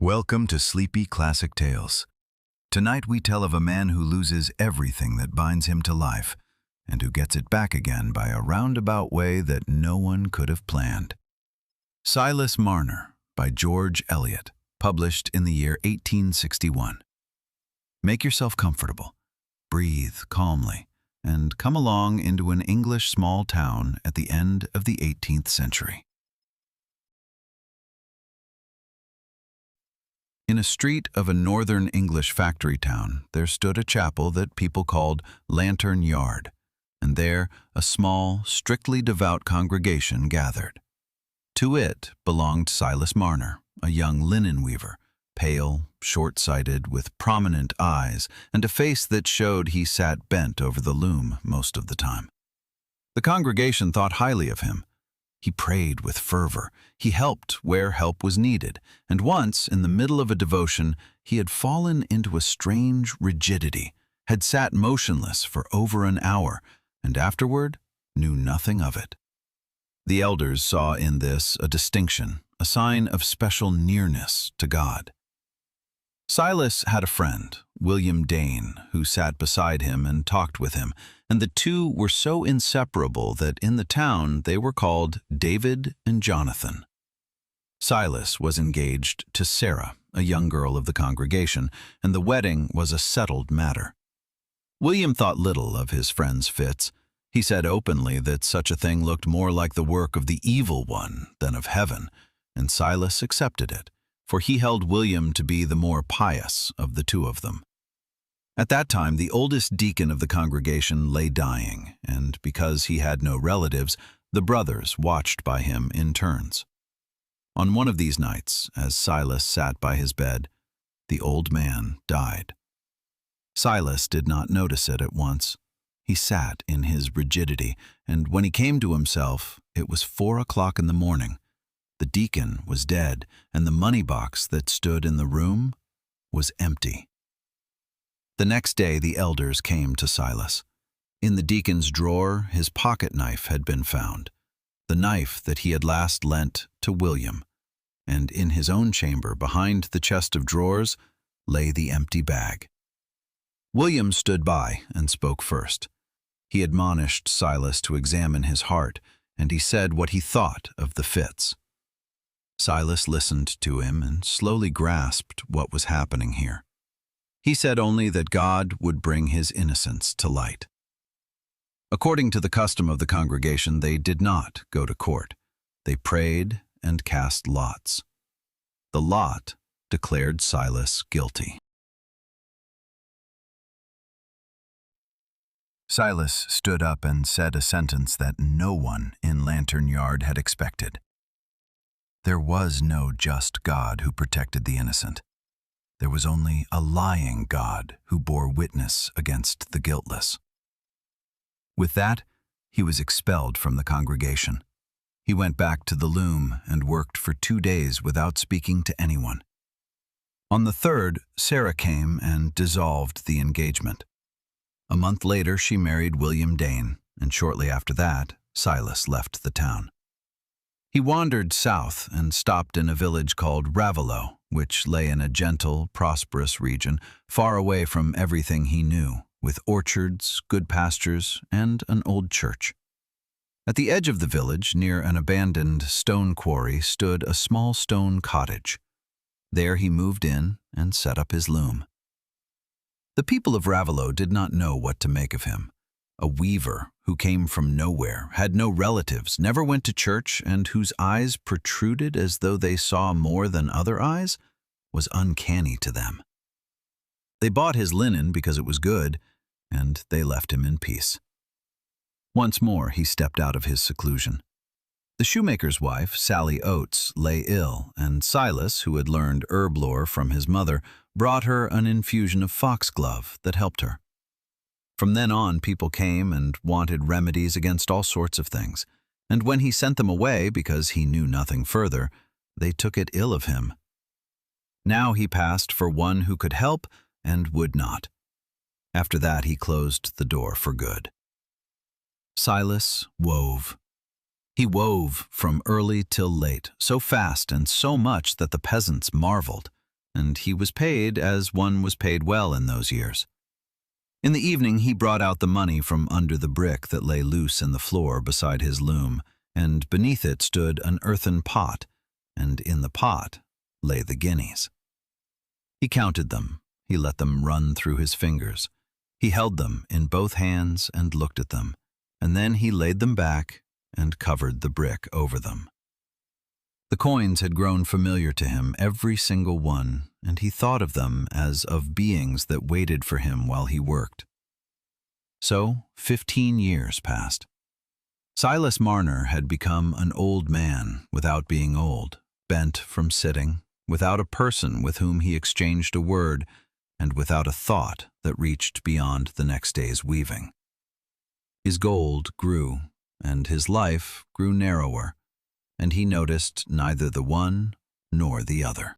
Welcome to Sleepy Classic Tales. Tonight we tell of a man who loses everything that binds him to life, and who gets it back again by a roundabout way that no one could have planned. Silas Marner, by George Eliot, published in the year 1861. Make yourself comfortable, breathe calmly, and come along into an English small town at the end of the 18th century. In a street of a northern English factory town, there stood a chapel that people called Lantern Yard, and there a small, strictly devout congregation gathered. To it belonged Silas Marner, a young linen weaver, pale, short-sighted, with prominent eyes, and a face that showed he sat bent over the loom most of the time. The congregation thought highly of him. He prayed with fervor, he helped where help was needed, and once, in the middle of a devotion, he had fallen into a strange rigidity, had sat motionless for over an hour, and afterward knew nothing of it. The elders saw in this a distinction, a sign of special nearness to God. Silas had a friend, William Dane, who sat beside him and talked with him, and the two were so inseparable that in the town they were called David and Jonathan. Silas was engaged to Sarah, a young girl of the congregation, and the wedding was a settled matter. William thought little of his friend's fits. He said openly that such a thing looked more like the work of the evil one than of heaven, and Silas accepted it, for he held William to be the more pious of the two of them. At that time, the oldest deacon of the congregation lay dying, and because he had no relatives, the brothers watched by him in turns. On one of these nights, as Silas sat by his bed, the old man died. Silas did not notice it at once. He sat in his rigidity, and when he came to himself, it was 4 o'clock in the morning. The deacon was dead, and the money box that stood in the room was empty. The next day the elders came to Silas. In the deacon's drawer his pocket knife had been found, the knife that he had last lent to William, and in his own chamber behind the chest of drawers lay the empty bag. William stood by and spoke first. He admonished Silas to examine his heart, and he said what he thought of the fits. Silas listened to him and slowly grasped what was happening here. He said only that God would bring his innocence to light. According to the custom of the congregation, they did not go to court. They prayed and cast lots. The lot declared Silas guilty. Silas stood up and said a sentence that no one in Lantern Yard had expected. There was no just God who protected the innocent. There was only a lying God who bore witness against the guiltless. With that, he was expelled from the congregation. He went back to the loom and worked for 2 days without speaking to anyone. On the third, Sarah came and dissolved the engagement. A month later, she married William Dane, and shortly after that, Silas left the town. He wandered south and stopped in a village called Ravellow, which lay in a gentle, prosperous region, far away from everything he knew, with orchards, good pastures, and an old church. At the edge of the village, near an abandoned stone quarry, stood a small stone cottage. There he moved in and set up his loom. The people of Ravellow did not know what to make of him. A weaver who came from nowhere, had no relatives, never went to church, and whose eyes protruded as though they saw more than other eyes, was uncanny to them. They bought his linen because it was good, and they left him in peace. Once more he stepped out of his seclusion. The shoemaker's wife, Sally Oates, lay ill, and Silas, who had learned herb lore from his mother, brought her an infusion of foxglove that helped her. From then on, people came and wanted remedies against all sorts of things, and when he sent them away because he knew nothing further, they took it ill of him. Now he passed for one who could help and would not. After that he closed the door for good. Silas wove. He wove from early till late, so fast and so much that the peasants marveled. and he was paid as one was paid well in those years. In the evening he brought out the money from under the brick that lay loose in the floor beside his loom, and beneath it stood an earthen pot, and in the pot lay the guineas. He counted them, he let them run through his fingers. He held them in both hands and looked at them, and then he laid them back and covered the brick over them. The coins had grown familiar to him, every single one, and he thought of them as of beings that waited for him while he worked. So 15 years passed. Silas Marner had become an old man without being old, bent from sitting, without a person with whom he exchanged a word, and without a thought that reached beyond the next day's weaving. His gold grew, and his life grew narrower, and he noticed neither the one nor the other.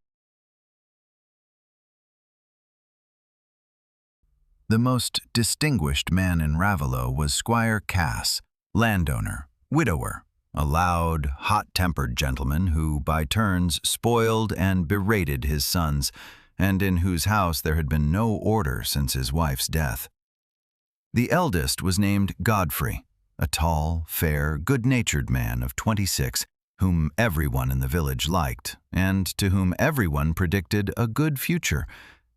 The most distinguished man in Raveloe was Squire Cass, landowner, widower, a loud, hot-tempered gentleman who, by turns, spoiled and berated his sons, and in whose house there had been no order since his wife's death. The eldest was named Godfrey, a tall, fair, good-natured man of 26, whom everyone in the village liked, and to whom everyone predicted a good future,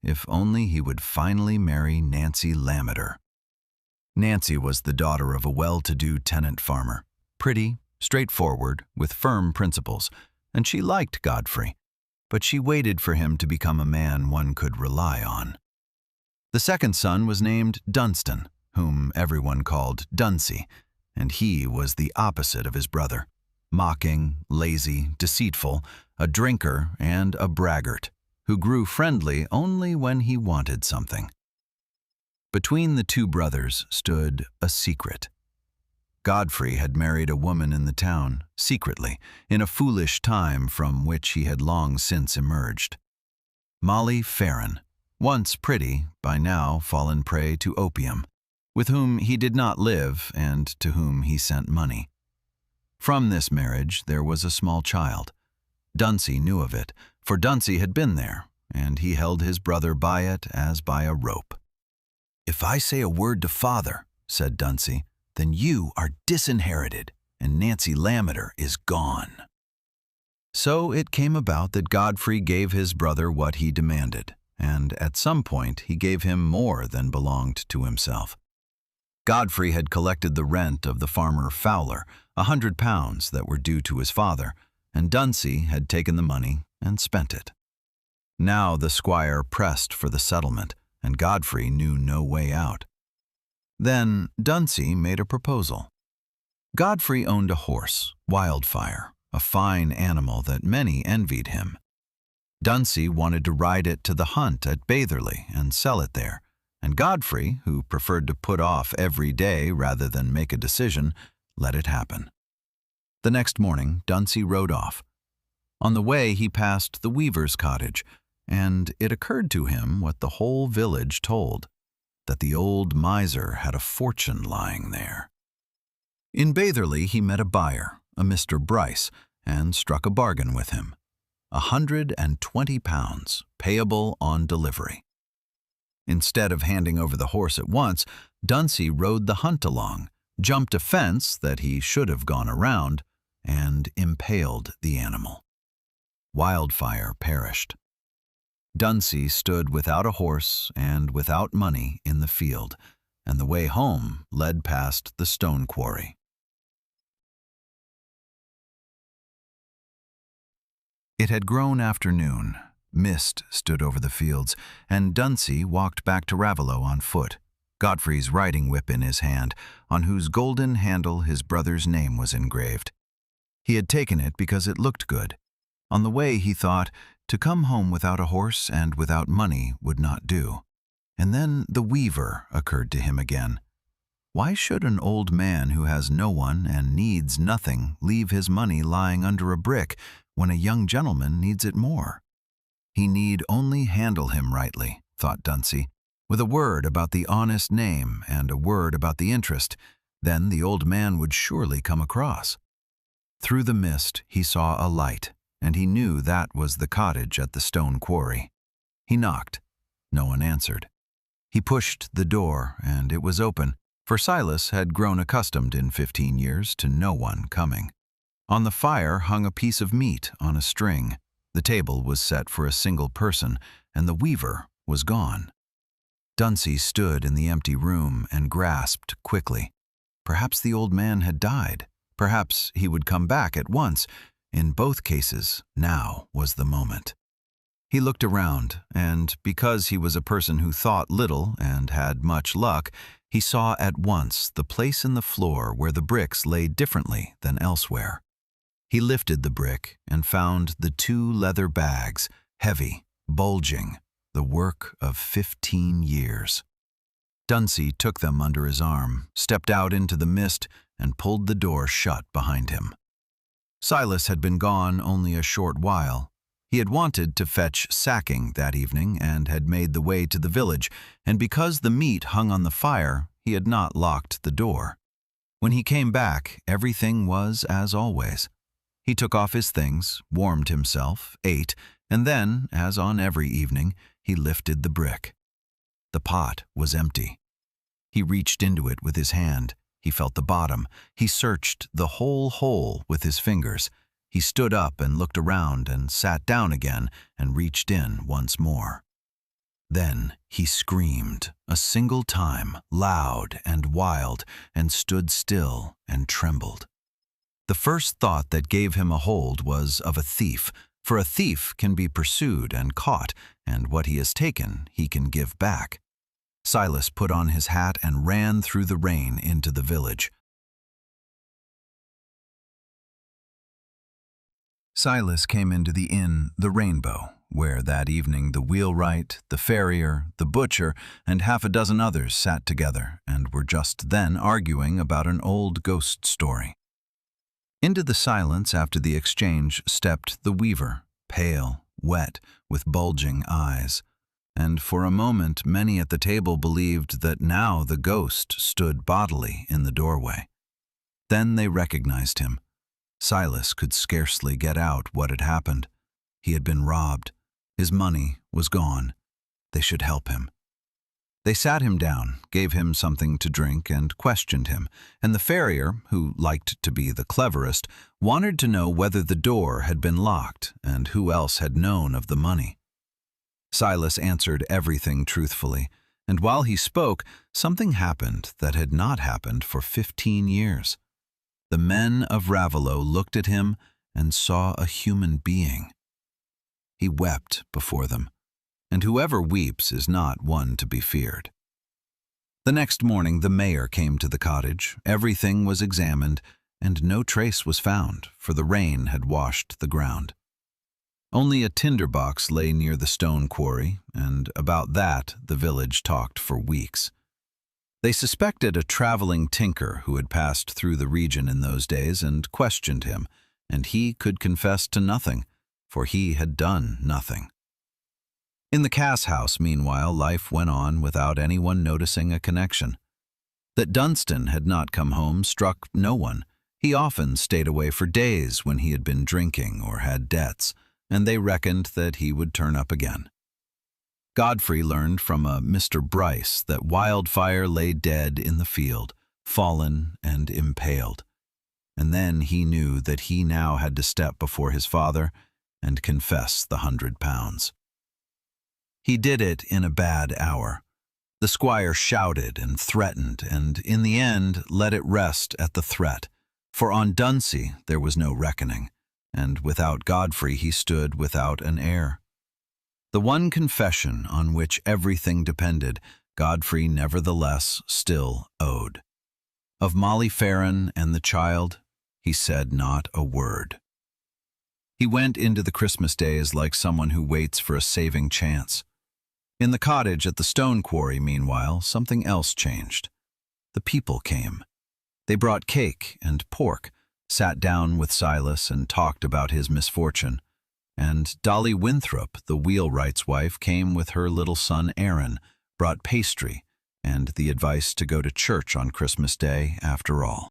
if only he would finally marry Nancy Lammeter. Nancy was the daughter of a well-to-do tenant farmer, pretty, straightforward, with firm principles, and she liked Godfrey, but she waited for him to become a man one could rely on. The second son was named Dunstan, whom everyone called Dunsey, and he was the opposite of his brother, mocking, lazy, deceitful, a drinker and a braggart, who grew friendly only when he wanted something. Between the two brothers stood a secret. Godfrey had married a woman in the town, secretly, in a foolish time from which he had long since emerged. Molly Farron, once pretty, by now fallen prey to opium, with whom he did not live and to whom he sent money. From this marriage there was a small child. Dunsey knew of it, for Dunsey had been there, and he held his brother by it as by a rope. "If I say a word to father," said Dunsey, "then you are disinherited, and Nancy Lammeter is gone." So it came about that Godfrey gave his brother what he demanded, and at some point he gave him more than belonged to himself. Godfrey had collected the rent of the farmer Fowler, £100 that were due to his father, and Dunsey had taken the money and spent it. Now the squire pressed for the settlement, and Godfrey knew no way out. Then Dunsey made a proposal. Godfrey owned a horse, Wildfire, a fine animal that many envied him. Dunsey wanted to ride it to the hunt at Batherley and sell it there, and Godfrey, who preferred to put off every day rather than make a decision, let it happen. The next morning Dunsey rode off. On the way he passed the weaver's cottage, and it occurred to him what the whole village told, that the old miser had a fortune lying there. In Batherley he met a buyer, a Mr. Bryce, and struck a bargain with him. £120, payable on delivery. Instead of handing over the horse at once, Dunsey rode the hunt along, jumped a fence that he should have gone around, and impaled the animal. Wildfire perished. Dunsey stood without a horse and without money in the field, and the way home led past the stone quarry. It had grown afternoon. Mist stood over the fields, and Dunsey walked back to Raveloe on foot, Godfrey's riding whip in his hand, on whose golden handle his brother's name was engraved. He had taken it because it looked good. On the way he thought, to come home without a horse and without money would not do. And then the weaver occurred to him again. Why should an old man who has no one and needs nothing leave his money lying under a brick when a young gentleman needs it more? He need only handle him rightly, thought Dunsey, with a word about the honest name and a word about the interest. Then the old man would surely come across. Through the mist he saw a light, and he knew that was the cottage at the stone quarry. He knocked. No one answered. He pushed the door, and it was open, for Silas had grown accustomed in 15 years to no one coming. On the fire hung a piece of meat on a string. The table was set for a single person, and the weaver was gone. Dunsey stood in the empty room and grasped quickly. Perhaps the old man had died. Perhaps he would come back at once. In both cases, now was the moment. He looked around, and because he was a person who thought little and had much luck, he saw at once the place in the floor where the bricks lay differently than elsewhere. He lifted the brick and found the 2 leather bags, heavy, bulging, the work of 15 years. Dunsey took them under his arm, stepped out into the mist, and pulled the door shut behind him. Silas had been gone only a short while. He had wanted to fetch sacking that evening and had made the way to the village, and because the meat hung on the fire, he had not locked the door. When he came back, everything was as always. He took off his things, warmed himself, ate, and then, as on every evening, he lifted the brick. The pot was empty. He reached into it with his hand. He felt the bottom. He searched the whole hole with his fingers. He stood up and looked around and sat down again and reached in once more. Then he screamed a single time, loud and wild, and stood still and trembled. The first thought that gave him a hold was of a thief, for a thief can be pursued and caught, and what he has taken he can give back. Silas put on his hat and ran through the rain into the village. Silas came into the inn, the Rainbow, where that evening the wheelwright, the farrier, the butcher, and half a dozen others sat together and were just then arguing about an old ghost story. Into the silence after the exchange stepped the weaver, pale, wet, with bulging eyes, and for a moment many at the table believed that now the ghost stood bodily in the doorway. Then they recognized him. Silas could scarcely get out what had happened. He had been robbed. His money was gone. They should help him. They sat him down, gave him something to drink, and questioned him, and the farrier, who liked to be the cleverest, wanted to know whether the door had been locked and who else had known of the money. Silas answered everything truthfully, and while he spoke, something happened that had not happened for 15 years. The men of Raveloe looked at him and saw a human being. He wept before them, and whoever weeps is not one to be feared. The next morning the mayor came to the cottage. Everything was examined, and no trace was found, for the rain had washed the ground. Only a tinderbox lay near the stone quarry, and about that the village talked for weeks. They suspected a traveling tinker who had passed through the region in those days and questioned him, and he could confess to nothing, for he had done nothing. In the Cass house, meanwhile, life went on without anyone noticing a connection. That Dunstan had not come home struck no one. He often stayed away for days when he had been drinking or had debts, and they reckoned that he would turn up again. Godfrey learned from a Mr. Bryce that Wildfire lay dead in the field, fallen and impaled, and then he knew that he now had to step before his father and confess the £100. He did it in a bad hour. The squire shouted and threatened, and in the end let it rest at the threat, for on Dunsey there was no reckoning, and without Godfrey he stood without an heir. The one confession on which everything depended, Godfrey nevertheless still owed. Of Molly Farron and the child, he said not a word. He went into the Christmas days like someone who waits for a saving chance. In the cottage at the stone quarry, meanwhile, something else changed. The people came. They brought cake and pork, sat down with Silas and talked about his misfortune. And Dolly Winthrop, the wheelwright's wife, came with her little son Aaron, brought pastry, and the advice to go to church on Christmas Day after all.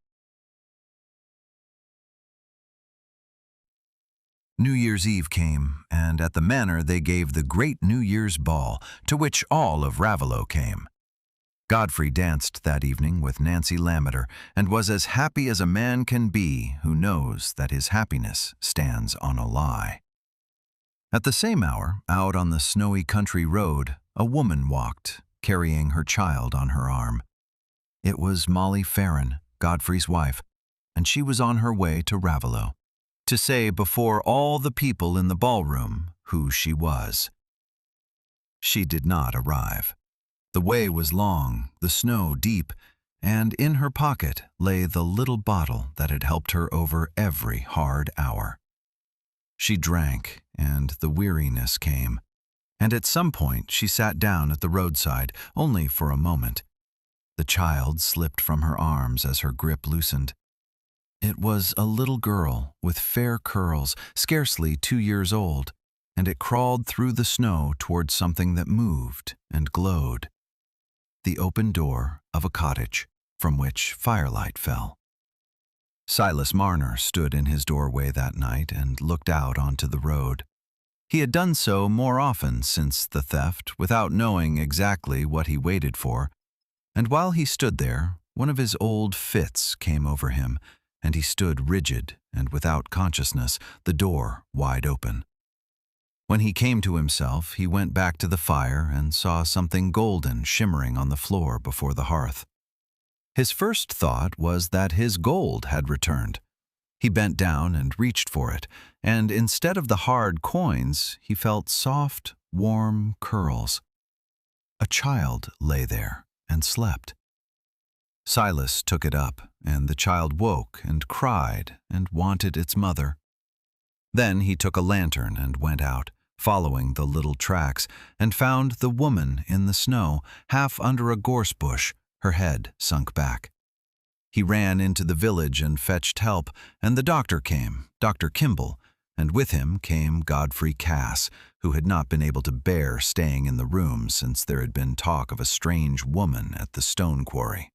New Year's Eve came, and at the manor they gave the great New Year's ball, to which all of Raveloe came. Godfrey danced that evening with Nancy Lammeter, and was as happy as a man can be who knows that his happiness stands on a lie. At the same hour, out on the snowy country road, a woman walked, carrying her child on her arm. It was Molly Farron, Godfrey's wife, and she was on her way to Raveloe, to say before all the people in the ballroom who she was. She did not arrive. The way was long, the snow deep, and in her pocket lay the little bottle that had helped her over every hard hour. She drank, and the weariness came, and at some point she sat down at the roadside, only for a moment. The child slipped from her arms as her grip loosened. It was a little girl with fair curls, scarcely 2 years old, and it crawled through the snow toward something that moved and glowed. The open door of a cottage from which firelight fell. Silas Marner stood in his doorway that night and looked out onto the road. He had done so more often since the theft, without knowing exactly what he waited for, and while he stood there, one of his old fits came over him, and he stood rigid and without consciousness, the door wide open. When he came to himself, he went back to the fire and saw something golden shimmering on the floor before the hearth. His first thought was that his gold had returned. He bent down and reached for it, and instead of the hard coins, he felt soft, warm curls. A child lay there and slept. Silas took it up, and the child woke and cried and wanted its mother. Then he took a lantern and went out, following the little tracks, and found the woman in the snow, half under a gorse bush, her head sunk back. He ran into the village and fetched help, and the doctor came, Dr. Kimball, and with him came Godfrey Cass, who had not been able to bear staying in the room since there had been talk of a strange woman at the stone quarry.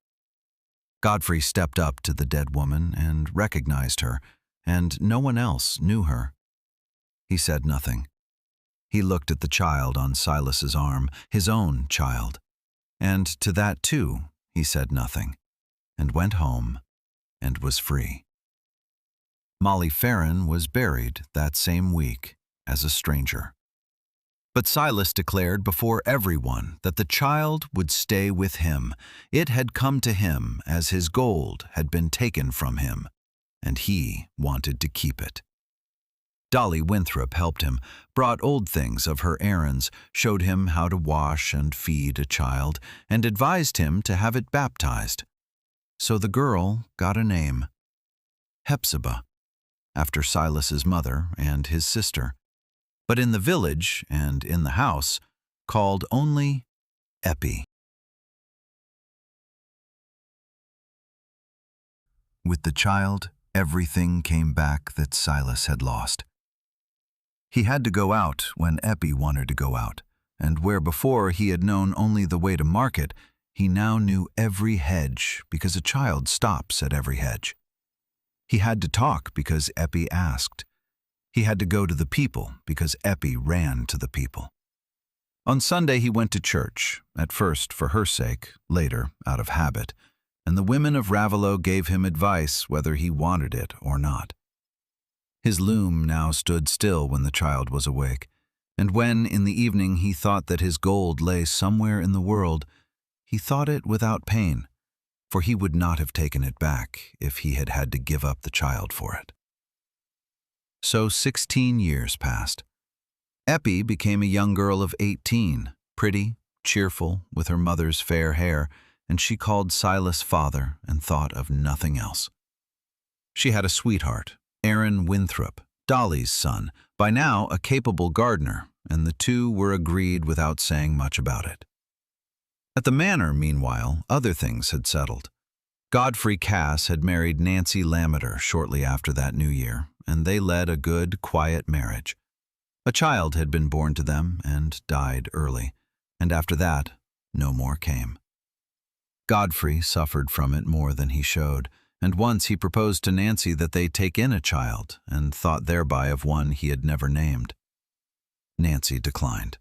Godfrey stepped up to the dead woman and recognized her, and no one else knew her. He said nothing. He looked at the child on Silas's arm, his own child, and to that too he said nothing, and went home and was free. Molly Farron was buried that same week as a stranger. But Silas declared before everyone that the child would stay with him. It had come to him as his gold had been taken from him, and he wanted to keep it. Dolly Winthrop helped him, brought old things of her errands, showed him how to wash and feed a child, and advised him to have it baptized. So the girl got a name, Hepzibah, after Silas's mother and his sister, but in the village and in the house, called only Eppie. With the child, everything came back that Silas had lost. He had to go out when Eppie wanted to go out, and where before he had known only the way to market, he now knew every hedge because a child stops at every hedge. He had to talk because Eppie asked. He had to go to the people because Eppie ran to the people. On Sunday he went to church, at first for her sake, later out of habit, and the women of Raveloe gave him advice whether he wanted it or not. His loom now stood still when the child was awake, and when in the evening he thought that his gold lay somewhere in the world, he thought it without pain, for he would not have taken it back if he had had to give up the child for it. So 16 years passed. Eppie became a young girl of 18, pretty, cheerful, with her mother's fair hair, and she called Silas father and thought of nothing else. She had a sweetheart, Aaron Winthrop, Dolly's son, by now a capable gardener, and the two were agreed without saying much about it. At the manor, meanwhile, other things had settled. Godfrey Cass had married Nancy Lammeter shortly after that New Year, and they led a good, quiet marriage. A child had been born to them and died early, and after that, no more came. Godfrey suffered from it more than he showed, and once he proposed to Nancy that they take in a child, and thought thereby of one he had never named. Nancy declined.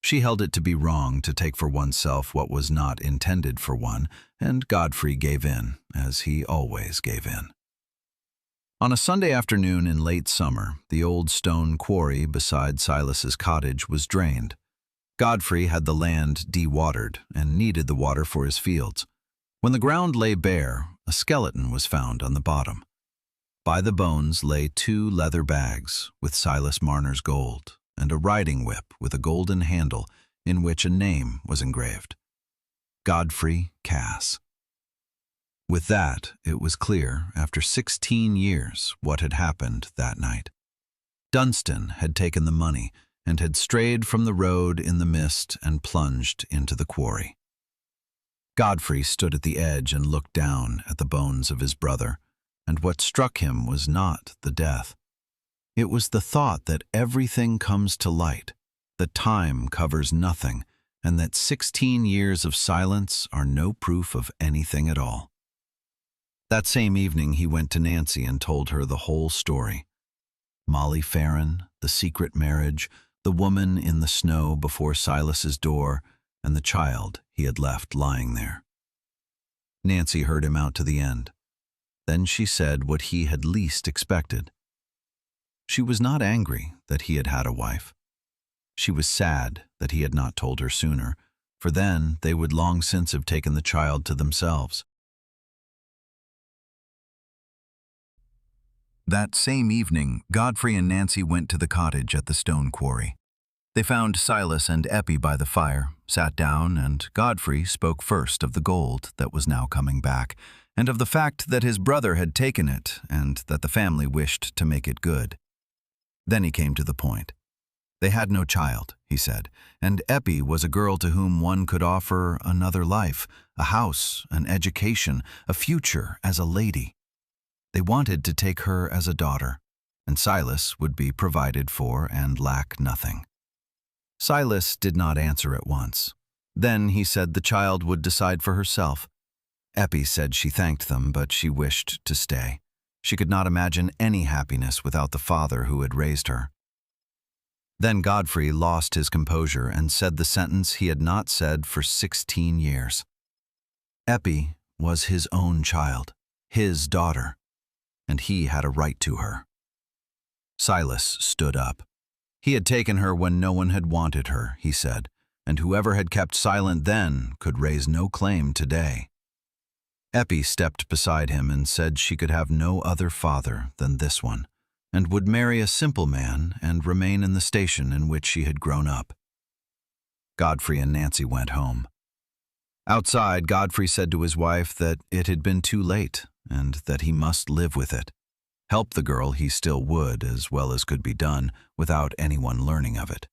She held it to be wrong to take for oneself what was not intended for one, and Godfrey gave in, as he always gave in. On a Sunday afternoon in late summer, the old stone quarry beside Silas's cottage was drained. Godfrey had the land de-watered and needed the water for his fields. When the ground lay bare, a skeleton was found on the bottom. By the bones lay 2 leather bags with Silas Marner's gold, and a riding whip with a golden handle in which a name was engraved: Godfrey Cass. With that, it was clear, after 16 years, what had happened that night. Dunstan had taken the money and had strayed from the road in the mist and plunged into the quarry. Godfrey stood at the edge and looked down at the bones of his brother, and what struck him was not the death. It was the thought that everything comes to light, that time covers nothing, and that 16 years of silence are no proof of anything at all. That same evening he went to Nancy and told her the whole story. Molly Farron, the secret marriage, the woman in the snow before Silas's door, and the child he had left lying there. Nancy heard him out to the end. Then she said what he had least expected. She was not angry that he had had a wife. She was sad that he had not told her sooner, for then they would long since have taken the child to themselves. That same evening, Godfrey and Nancy went to the cottage at the stone quarry. They found Silas and Eppie by the fire, sat down, and Godfrey spoke first of the gold that was now coming back, and of the fact that his brother had taken it, and that the family wished to make it good. Then he came to the point. They had no child, he said, and Eppie was a girl to whom one could offer another life, a house, an education, a future as a lady. They wanted to take her as a daughter, and Silas would be provided for and lack nothing. Silas did not answer at once. Then he said the child would decide for herself. Eppie said she thanked them, but she wished to stay. She could not imagine any happiness without the father who had raised her. Then Godfrey lost his composure and said the sentence he had not said for 16 years. Eppie was his own child, his daughter, and he had a right to her. Silas stood up. He had taken her when no one had wanted her, he said, and whoever had kept silent then could raise no claim today. Eppie stepped beside him and said she could have no other father than this one, and would marry a simple man and remain in the station in which she had grown up. Godfrey and Nancy went home. Outside, Godfrey said to his wife that it had been too late and that he must live with it. Help the girl he still would, as well as could be done, without anyone learning of it.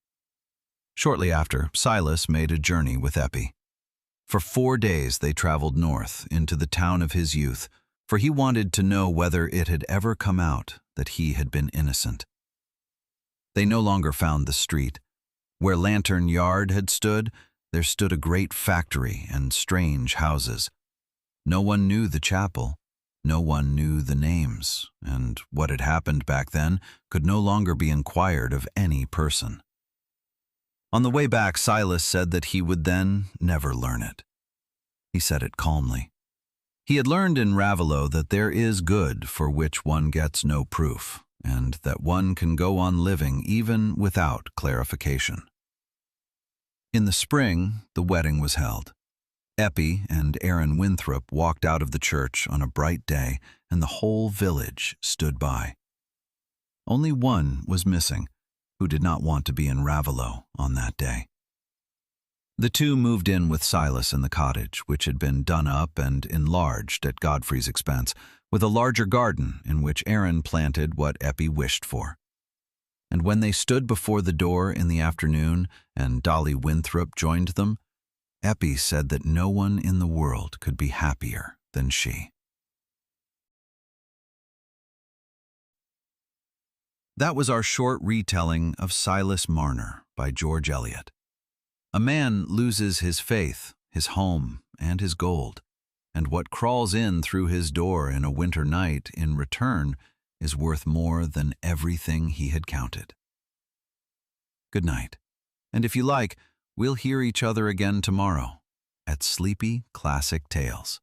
Shortly after, Silas made a journey with Eppie. For 4 days they traveled north into the town of his youth, for he wanted to know whether it had ever come out that he had been innocent. They no longer found the street. Where Lantern Yard had stood, there stood a great factory and strange houses. No one knew the chapel. No one knew the names, and what had happened back then could no longer be inquired of any person. On the way back, Silas said that he would then never learn it. He said it calmly. He had learned in Ravelot that there is good for which one gets no proof, and that one can go on living even without clarification. In the spring, the wedding was held. Eppie and Aaron Winthrop walked out of the church on a bright day, and the whole village stood by. Only one was missing, who did not want to be in Ravelot on that day. The two moved in with Silas in the cottage, which had been done up and enlarged at Godfrey's expense, with a larger garden in which Aaron planted what Eppie wished for. And when they stood before the door in the afternoon and Dolly Winthrop joined them, Eppie said that no one in the world could be happier than she. That was our short retelling of Silas Marner by George Eliot. A man loses his faith, his home, and his gold, and what crawls in through his door in a winter night in return is worth more than everything he had counted. Good night, and if you like, we'll hear each other again tomorrow at Sleepy Classic Tales.